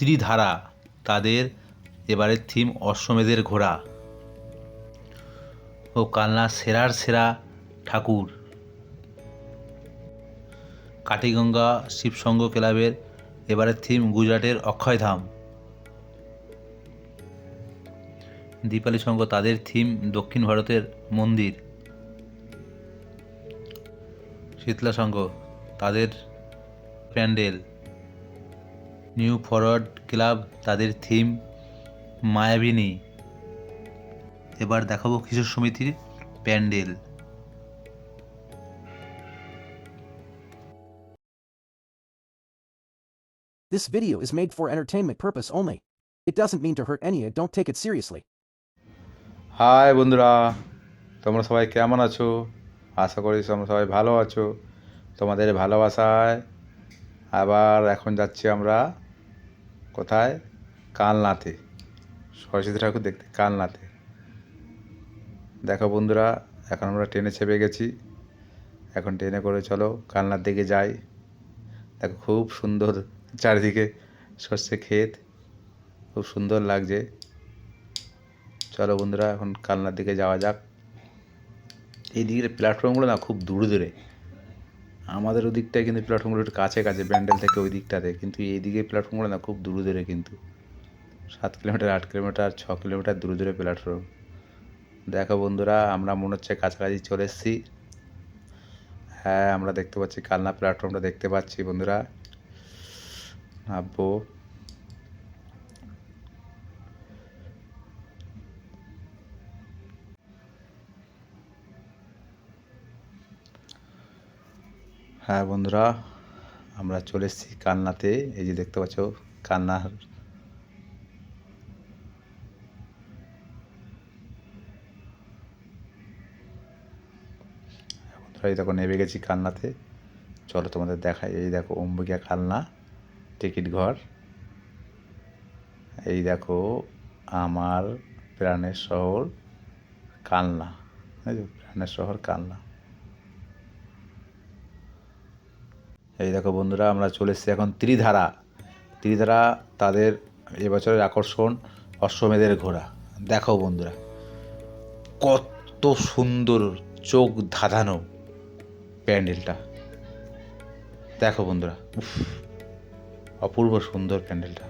ত্রিধারা, তাদের এবারের থিম অশ্বমেধের ঘোড়া। ও কালনা সেরার সেরা ঠাকুর। কাটিগঙ্গা শিবসঙ্গ ক্লাবের এবারের থিম গুজরাটের অক্ষয়ধাম। দীপালি সংঘ, তাদের থিম দক্ষিণ ভারতের মন্দির। শীতলা সংঘ, তাদের প্যান্ডেল। নিউ ফরওয়ার্ড ক্লাব, তাদের থিম মায়াবিনী। এবার দেখাবো কিশোর সমিতির pandal. This video is made for entertainment purpose only. It doesn't mean to hurt any. Don't take it seriously. Hi বন্ধুরা, তোমরা সবাই কেমন আছো? আশা করি তোমরা সবাই ভালো আছো। তোমাদের ভালোবাসায় আবার এখন যাচ্ছি আমরা কোথায়? কালনাতে, সরস্বতী ঠাকুর দেখতে কালনাতে। দেখো বন্ধুরা, এখন আমরা ট্রেনে চেপে গেছি। এখন ট্রেনে করে চলো কালনার দিকে যাই। দেখো খুব সুন্দর চারিদিকে সর্ষে ক্ষেত, খুব সুন্দর লাগছে। চলো বন্ধুরা, এখন কালনার দিকে যাওয়া যাক। এই দিকের প্ল্যাটফর্মগুলো না খুব দূরে দূরে, আমাদের ওদিকটায় কিন্তু প্ল্যাটফর্মগুলো একটু কাছে কাছে ব্যান্ডেল থেকে ওই দিকটাতে, কিন্তু এই দিকে প্ল্যাটফর্মগুলো না খুব দূরে দূরে, কিন্তু 7 কিলোমিটার 8 কিলোমিটার 6 কিলোমিটার দূরে দূরে প্ল্যাটফর্ম। দেখো বন্ধুরা, আমরা মনে হচ্ছে কাছাকাছি চলে এসেছি। হ্যাঁ, আমরা দেখতে পাচ্ছি কালনা প্ল্যাটফর্মটা দেখতে পাচ্ছি বন্ধুরা। নামবো। হ্যাঁ বন্ধুরা, আমরা চলে এসেছি কালনাতে। এই যে দেখতে পাচ্ছ কালনার এই দেখো নেমে গেছি কালনাতে। চলো তোমাদের দেখাই। এই দেখো অম্বিকা কালনা টিকিট ঘর। এই দেখো আমার প্রাণের শহর কালনা, প্রাণের শহর কালনা। এই দেখো বন্ধুরা, আমরা চলে এসেছি এখন ত্রিধারা। ত্রিধারা, তাদের এবছরের আকর্ষণ অশ্বমেধের ঘোড়া। দেখো বন্ধুরা, কত সুন্দর চোখ ধাঁধানো প্যান্ডেলটা। দেখো বন্ধুরা, অপূর্ব সুন্দর প্যান্ডেলটা।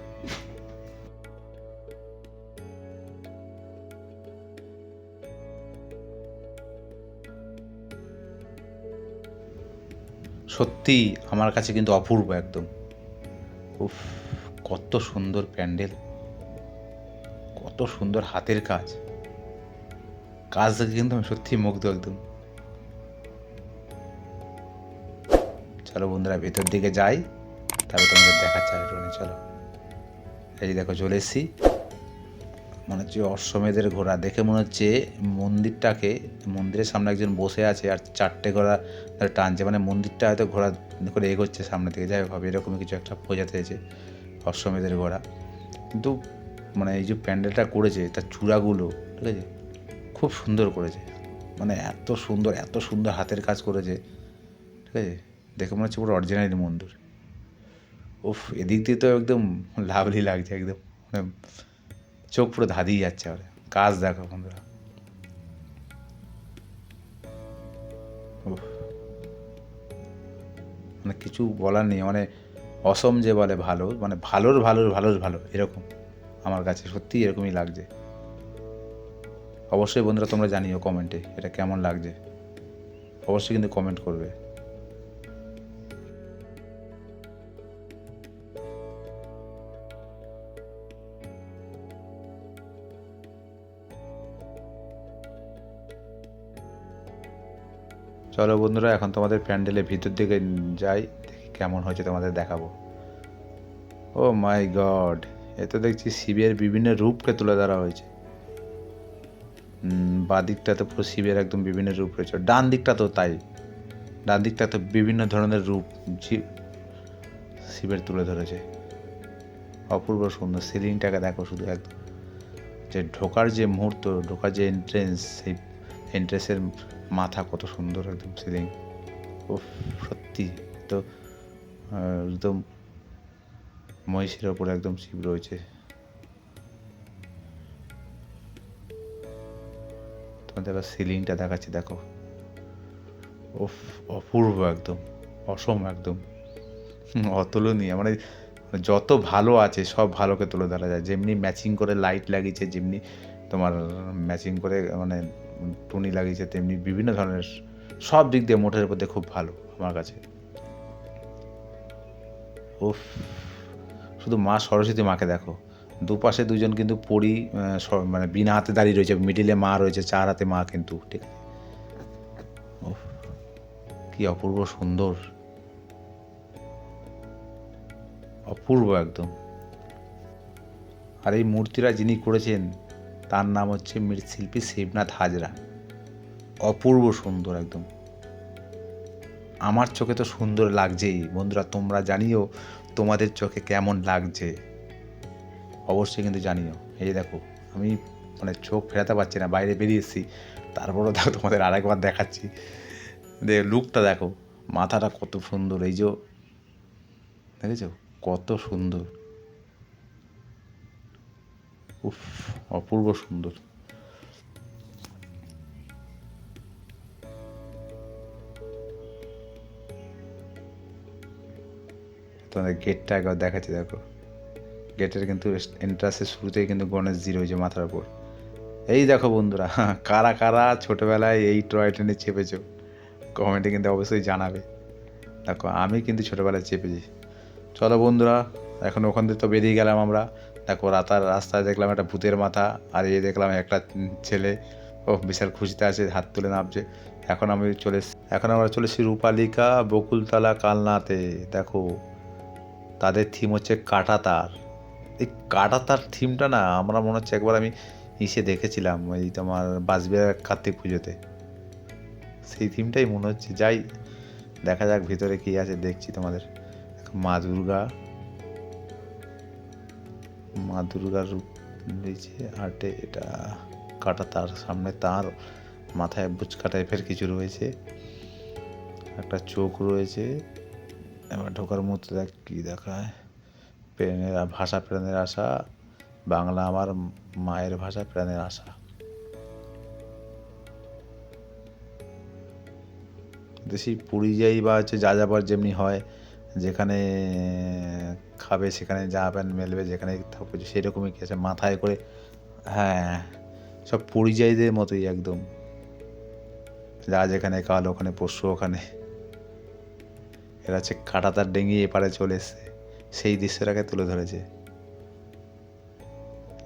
সত্যি আমার কাছে কিন্তু অপূর্ব একদম। উফ, কত সুন্দর প্যান্ডেল, কত সুন্দর হাতের কাজ। কাজ দেখে কিন্তু আমি সত্যি মুগ্ধ একদম। চলো বন্ধুরা, ভেতর দিকে যাই, তারপর তোমাদের দেখাচ্ছি একটুখানি। চলো, এই দেখো চলে এসেছি। মনে হচ্ছে অশ্বমেধের ঘোড়া দেখে মনে হচ্ছে মন্দিরটাকে, মন্দিরের সামনে একজন বসে আছে আর 4টে ঘোড়া টানছে, মানে মন্দিরটা হয়তো ঘোড়া করে এগোচ্ছে সামনে থেকে। যাই হোক, হবে এরকমই কিছু একটা বোঝাতে হয়েছে অশ্বমেধের ঘোড়া। কিন্তু মানে এই যে প্যান্ডেলটা করেছে, তার চূড়াগুলো ঠিক আছে, খুব সুন্দর করেছে। মানে এত সুন্দর, এত সুন্দর হাতের কাজ করেছে, ঠিক আছে। দেখে মনে হচ্ছে পুরো অরিজিনাল মন্দির। উফ, এদিক দিয়ে তো একদম লাভলি লাগছে, একদম মানে চোখ পুরো ধাঁধিয়ে যাচ্ছে। আর কাজ দেখো বন্ধুরা, মানে কিছু বলার নেই। মানে অসম যে বলে ভালো, মানে ভালোর ভালোর ভালোর ভালো, এরকম আমার কাছে সত্যি এরকমই লাগছে। অবশ্যই বন্ধুরা তোমরা জানিও কমেন্টে এটা কেমন লাগছে, অবশ্যই কিন্তু কমেন্ট করবে। চলো বন্ধুরা, এখন তোমাদের প্যান্ডেলের ভিতর দিকে যাই, দেখি কেমন হয়েছে তোমাদের দেখাবো। ও মাই গড, এ তো দেখছি শিবের বিভিন্ন রূপকে তুলে ধরা হয়েছে। বাঁ দিকটাতে পুরো শিবের একদম বিভিন্ন রূপ রয়েছে, ডান দিকটা তো তাই, ডান দিকটা তো বিভিন্ন ধরনের রূপ শিবের তুলে ধরেছে। অপূর্ব সুন্দর। সিলিংটাকে দেখো শুধু, একদম যে ঢোকার যে মুহূর্ত, ঢোকার যে এন্ট্রেন্স, সেই এন্ট্রেন্সের মাথা কত সুন্দর একদম সিলিং। ও সত্যি তো একদম মহিষের ওপরে একদম শিব রয়েছে। তোমাদের এবার সিলিংটা দেখাচ্ছি, দেখো। ওফ, অপূর্ব একদম, অসম একদম, অতুলনীয়। মানে যত ভালো আছে সব ভালোকে তুলে ধরা যায়। যেমনি ম্যাচিং করে লাইট লাগিয়েছে, যেমনি তোমার ম্যাচিং করে মানে টুনি লাগিয়েছে, তেমনি বিভিন্ন ধরনের সব দিক দিয়ে মোটের মধ্যে খুব ভালো আমার কাছে। উফ, শুধু মা সরস্বতী মাকে দেখো, দুপাশে দুজন কিন্তু পরী মানে বিনা হাতে দাঁড়িয়ে রয়েছে, মিডিলে মা রয়েছে, চার হাতে মা কিন্তু, ঠিক আছে। উফ, কি অপূর্ব সুন্দর, অপূর্ব একদম। আর এই মূর্তিরা যিনি করেছেন তার নাম হচ্ছে মৃৎশিল্পী শিবনাথ হাজরা। অপূর্ব সুন্দর একদম, আমার চোখে তো সুন্দর লাগছেই। বন্ধুরা তোমরা জানিও তোমাদের চোখে কেমন লাগছে, অবশ্যই কিন্তু জানিও। এই দেখো, আমি মানে চোখ ফেরাতে পারছি না, বাইরে বেরিয়ে এসেছি, তারপরও দেখো তোমাদের আরেকবার দেখাচ্ছি। লুকটা দেখো, মাথাটা কত সুন্দর, এই যে দেখেছো কত সুন্দর, উফ, অপূর্ব সুন্দর। তোমাদের গেটটা একবার দেখাচ্ছি, দেখো গেটের কিন্তু এন্ট্রান্সের শুরুতেই কিন্তু গণেশজি রয়েছে মাথার উপর। এই দেখো বন্ধুরা, কারা কারা ছোটোবেলায় এই টয় ট্রেনে চেপেছো কমেন্টে কিন্তু অবশ্যই জানাবে। দেখো আমি কিন্তু ছোটোবেলায় চেপেছি। চলো বন্ধুরা, এখন ওখান থেকে তো বেরিয়ে গেলাম আমরা। দেখো রাস্তায় দেখলাম একটা ভূতের মাথা, আর এই দেখলাম একটা ছেলে, ও বিশাল খুশিতে আছে, হাত তুলে নামছে। এখন আমরা চলে এসেছি রূপালিকা বকুলতলা কালনাতে। দেখো তাদের থিম হচ্ছে কাঁটাতার। এই কাঁটাতার থিমটা না আমরা মনে হচ্ছে একবার আমি দেখেছিলাম, ওই তোমার বাঁশবেড়ার কার্তিক পুজোতে, সেই থিমটাই মনে হচ্ছে। যাই দেখা যাক ভিতরে কি আছে, দেখছি তোমাদের। মা দুর্গার রূপ দিয়েছে আর্টে, এটা কাঁটাতার, সামনে তার, মাথায় বুচকা টাইপের কিছু রয়েছে, একটা চোখ রয়েছে। এবার ঢোকার মতো দেখ কী দেখায়, ভাষা প্রাণের আশা, বাংলা আমার মায়ের ভাষা প্রাণের আশা। দেশি পুরী যাই বা হচ্ছে যাযাবর যেমনি হয়, যেখানে খাবে সেখানে জামা প্যান্ট মেলবে, যেখানে থাকবে সেরকমই কি আছে মাথায় করে। হ্যাঁ, সব পরিযায়ীদের মতোই একদম, যা যেখানে কাল ওখানে পরশু ওখানে। এরা হচ্ছে কাঁটাতার ডেঙ্গি এপারে চলে এসছে, সেই দৃশ্যটাকে তুলে ধরেছে,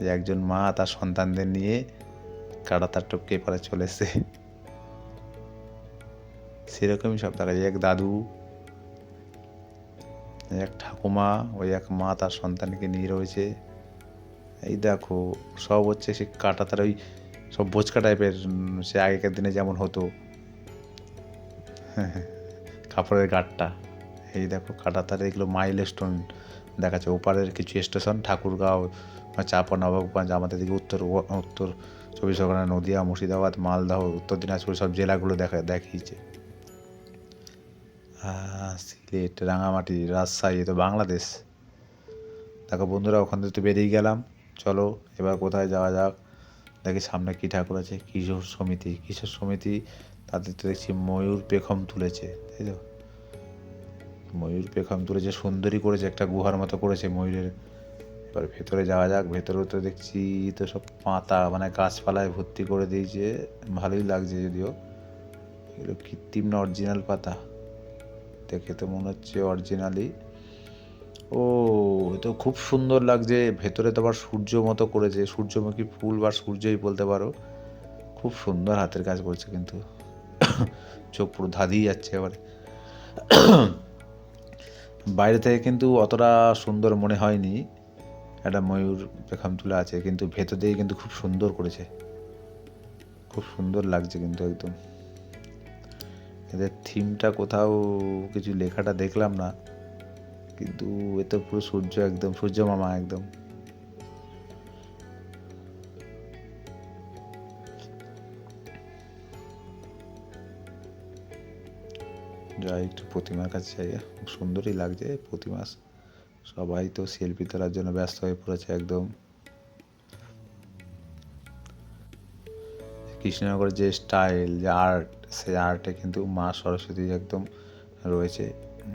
যে একজন মা তার সন্তানদের নিয়ে কাঁটাতার টপকে এপারে চলে এসছে। সেরকমই সব দেখা যায়, এক দাদু, এক ঠাকুমা, ওই এক মা তার সন্তানকে নিয়ে রয়েছে। এই দেখো সব হচ্ছে সে কাঁটাতার, ওই সব বোচকা টাইপের, সে আগেকার দিনে যেমন হতো কাপড়ের গাঁটটা। এই দেখো কাঁটাতার, এগুলো মাইল স্টোন দেখাচ্ছে। ওপারের কিছু স্টেশন ঠাকুরগাঁও, চাপা, নবাবগঞ্জ, আমাদের দিকে উত্তর 24 পরগনা, নদিয়া, মুর্শিদাবাদ, মালদহ, উত্তর দিনাজপুর, সব জেলাগুলো দেখিয়েছে। সিলেট, রাঙামাটি, রাজশাহী, তো বাংলাদেশ। দেখো বন্ধুরা, ওখান থেকে তো বেরিয়ে গেলাম। চলো এবার কোথায় যাওয়া যাক, দেখি সামনে কী ঠাকুর আছে। কিশোর সমিতি, তাদের তো দেখছি ময়ূর পেখম তুলেছে, তাই তো, ময়ূর পেখম তুলেছে, সুন্দরী করেছে, একটা গুহার মতো করেছে ময়ূরের। এবার ভেতরে যাওয়া যাক। ভেতরেও তো দেখছি তো সব পাতা, মানে গাছপালায় ভর্তি করে দিয়েছে, ভালোই লাগছে যদিও। এগুলো কৃত্রিম না অরিজিনাল পাতা, দেখে তো মনে হচ্ছে অরিজিনালি। ও, এ তো খুব সুন্দর লাগছে। ভেতরে তো আবার সূর্য মতো করেছে, সূর্যমুখী ফুল বা সূর্যই বলতে পারো। খুব সুন্দর হাতের কাজ করছে কিন্তু, চোখ পুরো ধাঁধিয়ে যাচ্ছে এবারে। বাইরে থেকে কিন্তু অতটা সুন্দর মনে হয়নি, একটা ময়ূর পেখম তুলে আছে, কিন্তু ভেতর দিয়ে কিন্তু খুব সুন্দর করেছে, খুব সুন্দর লাগছে কিন্তু একদম। এদের থিমটা কোথাও কিছু লেখাটা দেখলাম না, কিন্তু এ তো পুরো সূর্য, একদম সূর্য মামা একদম। যাই একটু প্রতিমার কাছে যাই, খুব সুন্দরই লাগছে প্রতিমা, সবাই তো সেলফি তোলার জন্য ব্যস্ত হয়ে পড়েছে একদম। কৃষ্ণনগরের যে স্টাইল, যে আর্ট, সেই আর্টে কিন্তু মা সরস্বতী একদম রয়েছে।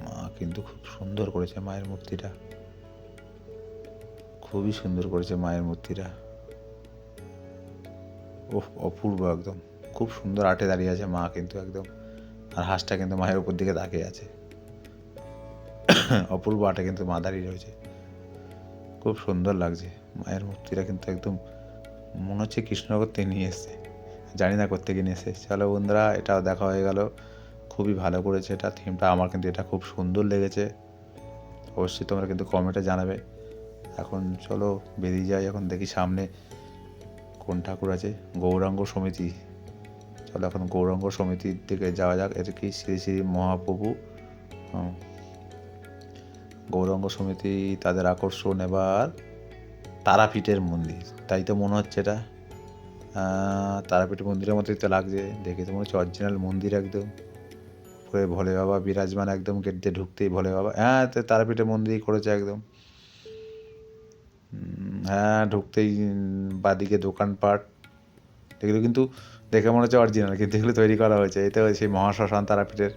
মা কিন্তু খুব সুন্দর করেছে মায়ের মূর্তিটা, খুবই সুন্দর করেছে মায়ের মূর্তিটা। ওহ, অপূর্ব একদম, খুব সুন্দর আর্টে দাঁড়িয়ে আছে মা কিন্তু একদম। আর হাঁসটা কিন্তু মায়ের উপর দিকে তাকিয়ে আছে। অপূর্ব আর্টে কিন্তু মা দাঁড়িয়ে রয়েছে, খুব সুন্দর লাগছে মায়ের মূর্তিটা কিন্তু একদম মনে হচ্ছে কৃষ্ণনগর থেকে নিয়ে এসছে, জানি না কোত্থেকে নিয়ে এসছে। চলো বন্ধুরা, এটাও দেখা হয়ে গেল। খুবই ভালো করেছে এটা, থিমটা আমার কিন্তু এটা খুব সুন্দর লেগেছে। অবশ্যই তোমরা কিন্তু কমেন্টে জানাবে। এখন চলো বেরিয়ে যাই, এখন দেখি সামনে কোন ঠাকুর আছে। গৌরাঙ্গ সমিতি। চলো এখন গৌরাঙ্গ সমিতির দিকে যাওয়া যাক। এটা কি শ্রী শ্রী মহাপ্রভু গৌরাঙ্গ সমিতি, তাদের আকর্ষণ এবার তারাপীঠের মন্দির, তাই তো মনে হচ্ছে এটা। তারাপীঠ মন্দিরের মতোই তো লাগছে দেখে, তো মনে হচ্ছে অরিজিনাল মন্দির একদম। উপরে ভোলে বাবা বিরাজমান, একদম গেট দিয়ে ঢুকতেই ভোলে বাবা। হ্যাঁ, তো তারাপীঠের মন্দিরই করেছে একদম। হ্যাঁ, ঢুকতেই বাদিকে দোকানপাট, এগুলো কিন্তু দেখে মনে হচ্ছে অরিজিনাল, কিন্তু এগুলো তৈরি করা হয়েছে। এই তো সেই মহাশ্মশান তারাপীঠের,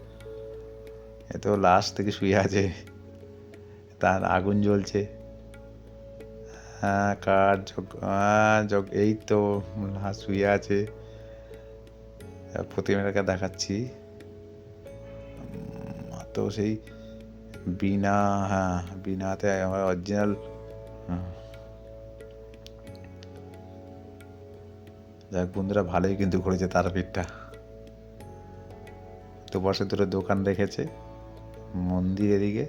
এ তো লাশ থেকে শুয়ে আছে, তার আগুন জ্বলছে। হ্যাঁ, কাঠ এই তো লাশ শুয়ে আছে। প্রতিমাটাকে দেখাচ্ছি তো সেই বিনা, হ্যাঁ বিনাতে অরিজিনাল। যাক বন্ধুরা, ভালোই কিন্তু করেছে তারাপীঠটা। তো পাশে দুটো দোকান রেখেছে, মন্দির এদিকে,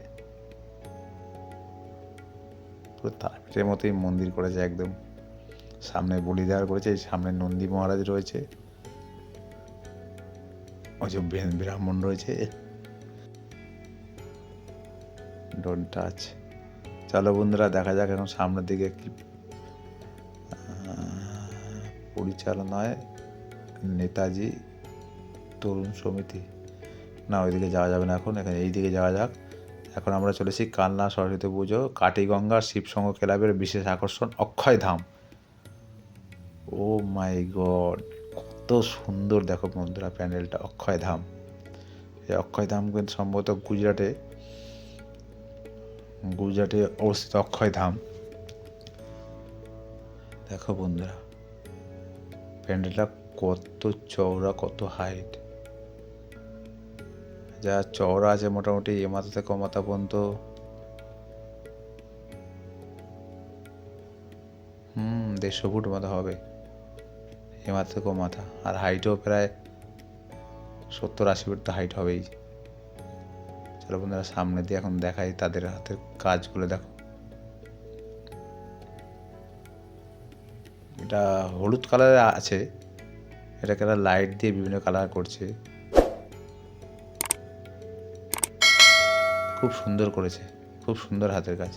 পুরো তারাপীঠের মতোই মন্দির করেছে একদম। সামনে বলি দেওয়ার করেছে, সামনে নন্দী মহারাজ রয়েছে, ওই যে ব্রাহ্মণ রয়েছে। Don't touch. চলো বন্ধুরা, দেখা যাক এখন সামনের দিকে কি পরিচালনায় নেতাজি তরুণ সমিতি। না, ওইদিকে যাওয়া যাবে না এখন, এখানে এই দিকে যাওয়া যাক। এখন আমরা চলেছি কালনা সরস্বতী পুজো কাটিগঙ্গা শিবসংঘ ক্লাবের বিশেষ আকর্ষণ অক্ষয়ধাম। ও মাই গড, কত সুন্দর দেখো বন্ধুরা প্যান্ডেলটা, অক্ষয়ধাম। এই অক্ষয়ধাম কিন্তু সম্ভবত গুজরাটে অবস্থিত অক্ষয়ধাম। দেখো বন্ধুরা প্যান্ডেলটা কত চওড়া, কত হাইট, যা চওড়া আছে মোটামুটি এ মাথা থেকে ও মাথা পর্যন্ত। 150 ফুট মতো হবে এ মাথা থেকে ও মাথা। আর হাইটও প্রায় 70-80 ফুট তো হাইট হবেই। চলো বন্ধুরা, সামনে দিয়ে এখন দেখাই তাদের হাতের কাজগুলো। দেখো, এটা হলুদ কালারে আছে, এটাকে এরা লাইট দিয়ে বিভিন্ন কালার করছে, খুব সুন্দর করেছে, খুব সুন্দর হাতের কাজ।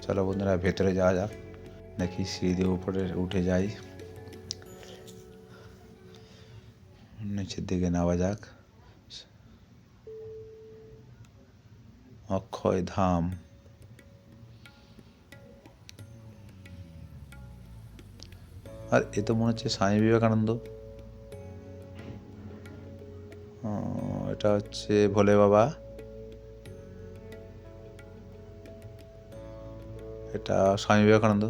চলো বন্ধুরা, ভেতরে যাওয়া যাক, দেখি সিঁড়ি উপরে উঠে যাই, নিচের দিকে নেওয়া যাক। অক্ষয় ধাম, আর এ তো মনে হচ্ছে স্বামী বিবেকানন্দ। এটা হচ্ছে ভোলে বাবা, এটা স্বামী বিবেকানন্দ।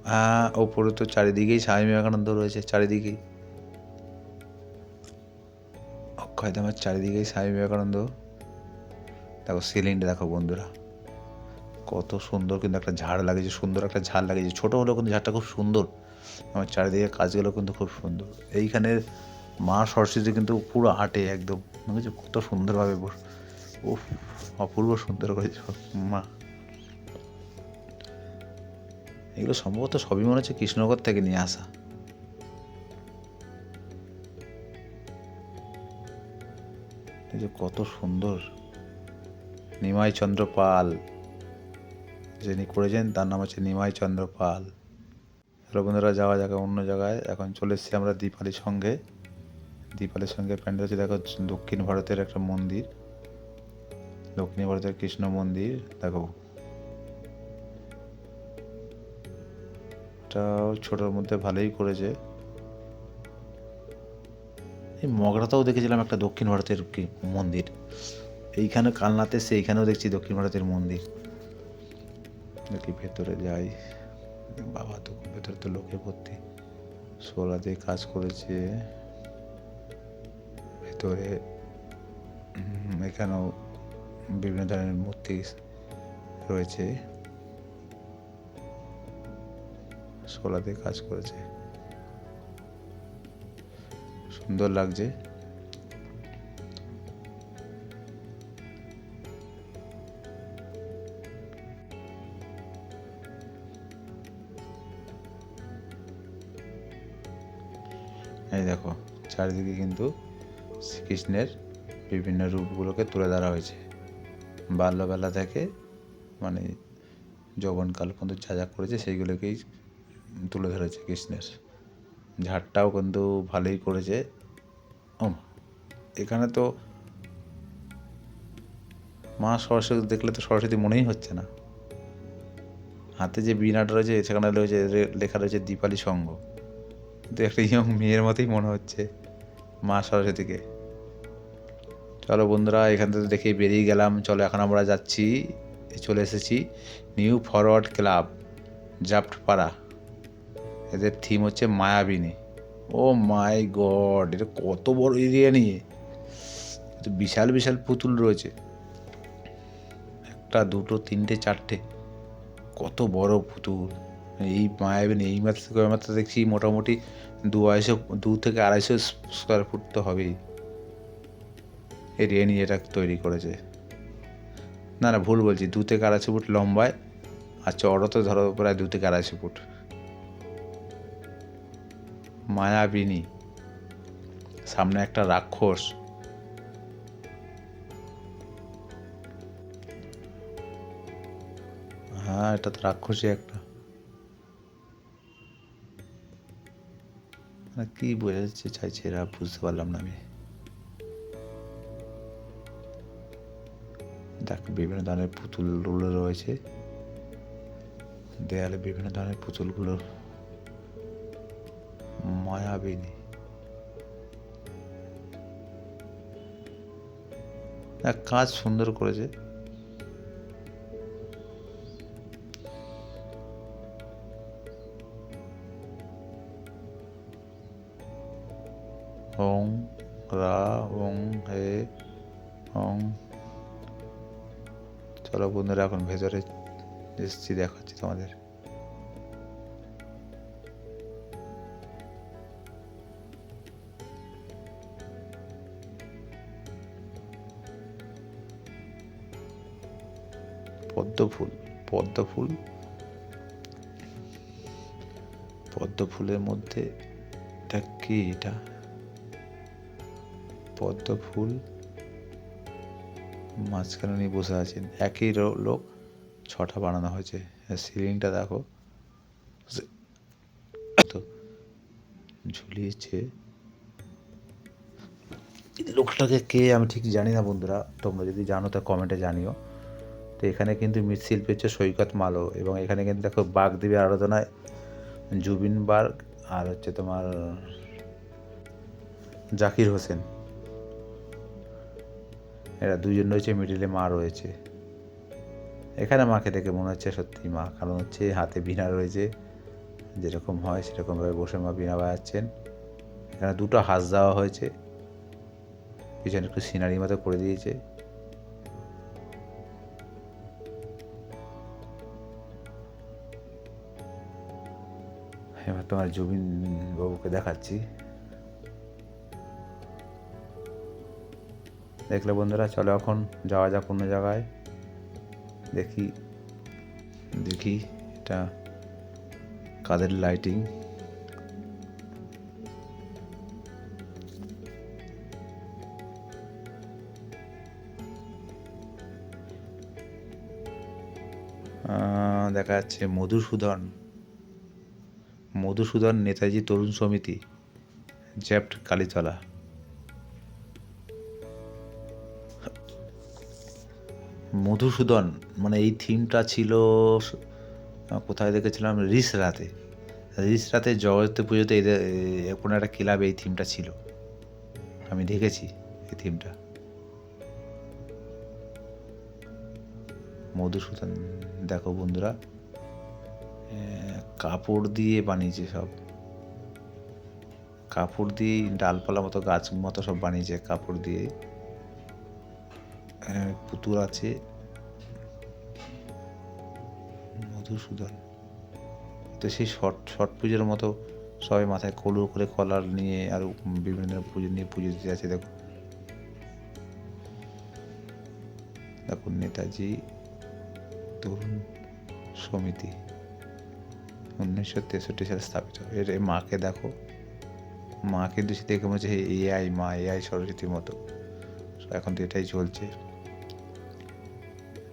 হ্যাঁ, ওপরে তো চারিদিকেই স্বামী বিবেকানন্দ রয়েছে, চারিদিকেই অক্ষয়ধামের চারিদিকেই স্বামী বিবেকানন্দ। দেখো সিলিংটা দেখো বন্ধুরা, কত সুন্দর, কিন্তু একটা ঝাড় লাগিয়েছে, সুন্দর একটা ঝাড় লাগিয়েছে, ছোটো হলেও কিন্তু ঝাড়টা খুব সুন্দর। আমার চারিদিকে কাজগুলো কিন্তু খুব সুন্দর। এইখানের মা সরস্বতী কিন্তু পুরো আটে একদম, বুঝেছো কত সুন্দরভাবে। ও, অপূর্ব সুন্দর করেছে মা। এগুলো সম্ভবত সবই মনে হচ্ছে কৃষ্ণনগর থেকে নিয়ে আসা। এই যে কত সুন্দর, নিমাই চন্দ্র পাল, যিনি করেছেন তার নাম হচ্ছে নিমাই চন্দ্র পাল। চলো বন্ধুরা যাওয়া যাক অন্য জায়গায়। এখন চলে এসেছি আমরা দীপালি সঙ্গে। দীপালির সঙ্গে প্যান্ডেল হচ্ছে দেখো দক্ষিণ ভারতের একটা মন্দির, দক্ষিণ ভারতের কৃষ্ণ মন্দির দেখো। এটাও ছোটোর মধ্যে ভালোই করেছে। এই মগরাতেও দেখেছিলাম একটা দক্ষিণ ভারতের কি মন্দির, এইখানে কালনাতে সেইখানেও দেখছি দক্ষিণ ভারতের মন্দির। দেখি ভেতরে যাই। বাবা তো ভেতরে তো লোকে ভর্তি, সোলা দিয়ে কাজ করেছে ভেতরে। এখানেও বিভিন্ন ধরনের মূর্তি রয়েছে, সোলা দিয়ে কাজ করেছে, সুন্দর লাগছে। এই দেখো চারিদিকে কিন্তু শ্রীকৃষ্ণের বিভিন্ন রূপগুলোকে তুলে ধরা হয়েছে, বাল্যবেলা থেকে মানে যৌবনকাল পর্যন্ত যা যা করেছে সেইগুলোকেই তুলে ধরেছে কৃষ্ণের। ঝাড়টাও কিন্তু ভালোই করেছে। ও এখানে তো মা সরস্বতী দেখলে তো সরস্বতী মনেই হচ্ছে না। হাতে যে বীণাটা রয়েছে সেখানে রয়েছে লেখা রয়েছে দীপালি সংঘ, কিন্তু একটা ইয়ং মেয়ের মতোই মনে হচ্ছে মা সরস্বতীকে। চলো বন্ধুরা এখান থেকে দেখেই বেরিয়ে গেলাম। চলো এখন আমরা যাচ্ছি, চলে এসেছি নিউ ফরওয়ার্ড ক্লাব জাফটপাড়া। এদের থিম হচ্ছে মায়াবিনী। ও মাই গড, এটা কত বড় এরিয়া নিয়ে, বিশাল বিশাল পুতুল রয়েছে, একটা দুটো তিনটে চারটে, কত বড় পুতুল। এই মায়াবিনী এই মাত্র দেখছি মোটামুটি 2 থেকে 250 স্কোয়ার ফুট তো হবেই এরিয়া নিয়ে এটা তৈরি করেছে। না না ভুল বলছি, 2 থেকে 250 ফুট লম্বায়, আর চড়ও তো ধরো প্রায় 2 থেকে 250 ফুট। মায়াবিনী, সামনে একটা রাক্ষস। হ্যাঁ এটা তো রাক্ষসী একটা, কি বোঝাচ্ছে চাইছে এরা বুঝতে পারলাম না আমি। দেখ বিভিন্ন ধরনের পুতুলগুলো রয়েছে দেয়ালে, বিভিন্ন ধরনের পুতুলগুলো। মায়াবিনী কাজ সুন্দর করেছে। ওং রা ওং হে ওং। চলো বন্ধুরা এখন ভেতরে এসছি, দেখাচ্ছি তোমাদের। পদ্মফুল, পদ্মফুল, পদ্মফুলের মধ্যে এটা কি? এটা পদ্মফুল মাঝখানে নিয়ে বসে আছেন, একই লোক 6টা বানানো হয়েছে। সিলিংটা দেখো তো ঝুলিয়েছে। লোকটাকে কে আমি ঠিক জানি না বন্ধুরা, তোমরা যদি জানো তা কমেন্টে জানিও। তো এখানে কিন্তু মৃৎশিল্পী হচ্ছে সৈকত মালো, এবং এখানে কিন্তু দেখো বাগদেবীর আরাধনায় জুবিন বার্গ আর হচ্ছে তোমার জাকির হোসেন, এরা দুজন রয়েছে, মিডিলে মা রয়েছে। এখানে মাকে দেখে মনে হচ্ছে সত্যি মা, কারণ হচ্ছে হাতে বীণা রয়েছে, যেরকম হয় সেরকমভাবে বসে মা বীণা বাজাচ্ছেন। এখানে 2টো হাঁস দেওয়া হয়েছে, পিছনে একটু সিনারি মতো করে দিয়েছে। এবার তোমার জুবিন বাবুকে দেখাচ্ছি। দেখলে বন্ধুরা, চলো এখন যাওয়া যাক অন্য জায়গায়। দেখি দেখি এটা কাদের লাইটিং। দেখা যাচ্ছে মধুসূদন নেতাজি তরুণ সমিতি, জ্যাপ্ট কালীতলা। মধুসূদন মানে এই থিমটা ছিল কোথায় দেখেছিলাম, রিসরাতে জগদ্ধাত্রী পুজোতে এদের কোনো একটা ক্লাবে এই থিমটা ছিল, আমি দেখেছি এই থিমটা। মধুসূদন দেখো বন্ধুরা, কাপড় দিয়ে বানিয়েছে সব, কাপড় দিয়ে ডালপালা মতো গাছ মতো সব বানিয়েছে কাপড় দিয়ে। পুতুল আছে, মধুসূদন তো সেই ছট পুজোর মতো সবাই মাথায় কলু করে কলার নিয়ে আর বিভিন্ন পুজো নিয়ে পুজো দিতে আছে। দেখো দেখুন নেতাজি তরুণ সমিতি 1963 সালে স্থাপিত। এর মাকে দেখো, মা কিন্তু সে দেখে মনে হচ্ছে এআই সরস্বতীর মতো, এখন তো এটাই চলছে।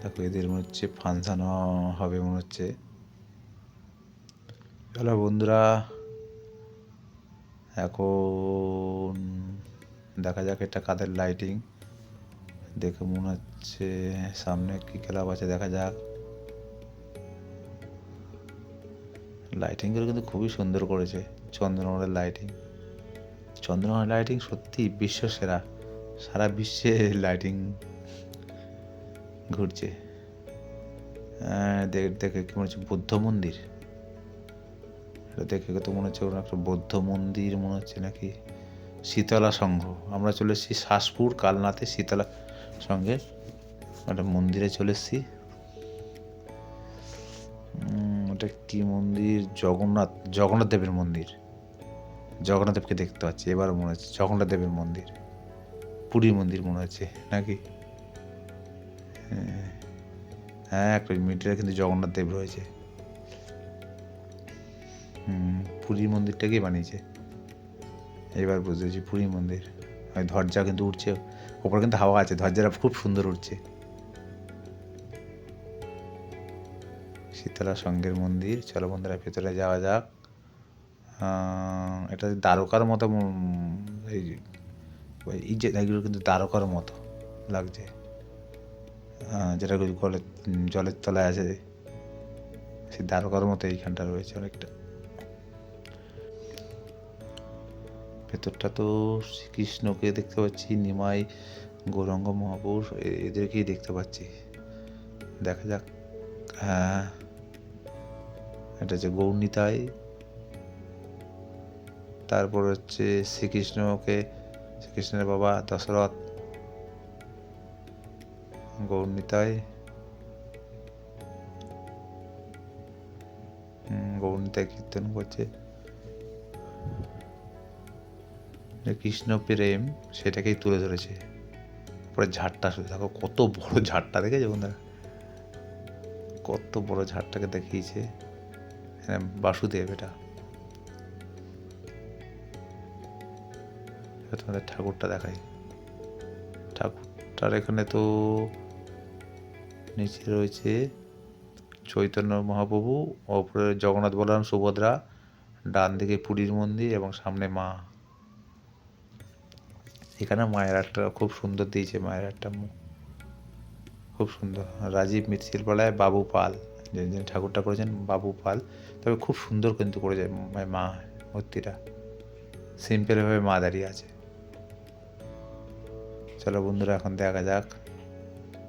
দেখো এদের মনে হচ্ছে ফাংশন হবে মনে হচ্ছে। চলো বন্ধুরা, এখন দেখা যাক এটা কাদের লাইটিং, দেখে মনে হচ্ছে সামনে কি ক্লাব আছে, দেখা যাক। লাইটিংগুলো কিন্তু খুবই সুন্দর করেছে, চন্দ্রনগরের লাইটিং সত্যি বিশ্ব সেরা, সারা বিশ্বে লাইটিং ঘুরছে। দেখে কি মনে হচ্ছে বৌদ্ধ মন্দির, দেখে তো মনে হচ্ছে একটা বৌদ্ধ মন্দির মনে হচ্ছে, নাকি শীতলা সংঘ। আমরা চলে এসেছি শাসপুর কালনাতে শীতলা সংঘের একটা মন্দিরে চলে এসেছি। ওটা কি মন্দির, জগন্নাথ দেবের মন্দির, জগন্নাথ দেবকে দেখতে পাচ্ছি এবার মনে হচ্ছে জগন্নাথ দেবের মন্দির, পুরী মন্দির মনে হচ্ছে নাকি। হ্যাঁ একটা মিডিয়ায় কিন্তু জগন্নাথ দেব রয়েছে। পুরী মন্দিরটাকেই বানিয়েছে, এবার বুঝতেছি পুরী মন্দির। ধ্বজা কিন্তু উঠছে, ওপরে কিন্তু হাওয়া আছে, ধ্বজাটা খুব সুন্দর উঠছে। শীতলা সংঘের মন্দির। চলো বন্ধুরা ভেতরে যাওয়া যাক। এটা দ্বারকার মতো, এই যে এগুলো কিন্তু দ্বারকার মতো লাগছে, যেটা জলের তলায় আছে, সেই দ্বারকার মতো এইখানটা রয়েছে অনেকটা। ভেতরটা তো শ্রীকৃষ্ণকে দেখতে পাচ্ছি, নিমাই, গৌরাঙ্গ মহাপুর এদেরকেই দেখতে পাচ্ছি, দেখা যাক। হ্যাঁ এটা হচ্ছে গৌরনিতাই, তারপর হচ্ছে শ্রীকৃষ্ণের বাবা দশরথ, গৌরনিতাই, কীর্তন করছে, কৃষ্ণ প্রেম সেটাকেই তুলে ধরেছে। পরে ঝাড়টা শুধু দেখো, কত বড় ঝাড়টা দেখেছে বন্ধুরা, কত বড় ঝাড়টাকে দেখিয়েছে বাসুদেব। এটা তোমাদের ঠাকুরটা দেখাই, ঠাকুরটার এখানে তো নিচে রয়েছে চৈতন্য মহাপ্রভু, ওপরে জগন্নাথ বলরাম সুভদ্রা, ডান দিকে পুরীর মন্দির এবং সামনে মা। এখানে মায়ের একটা খুব সুন্দর দিয়েছে, মায়ের একটা মুখ খুব সুন্দর। রাজীব মৃৎশিল্পালয় বাবু পাল, যিনি ঠাকুরটা করেছেন বাবু পাল, তবে খুব সুন্দর কিন্তু করেছে মা মূর্তিটা, সিম্পলভাবে মা দাঁড়িয়ে আছে। চলো বন্ধুরা এখন দেখা যাক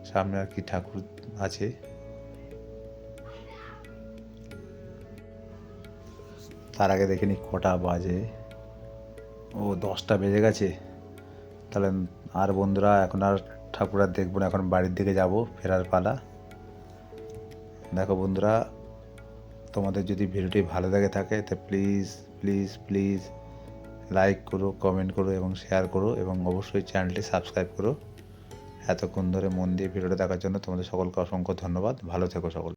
সামনে আর কি ঠাকুর আছে। তার আগে দেখে নি কটা বাজে, ও 10টা বেজে গেছে। তাহলে আর বন্ধুরা এখন আর ঠাকুর আর দেখবো না, এখন বাড়ির দিকে যাব, ফেরার পালা। দেখো বন্ধুরা, তোমাদের যদি ভিডিওটি ভালো লেগে থাকে তো প্লিজ প্লিজ প্লিজ লাইক করো, কমেন্ট করো এবং শেয়ার করো, এবং অবশ্যই চ্যানেলটি সাবস্ক্রাইব করো। এতক্ষণ ধরে মন দিয়ে ভিডিওটা দেখার জন্য তোমাদের সকলকে অসংখ্য ধন্যবাদ। ভালো থেকো সকল।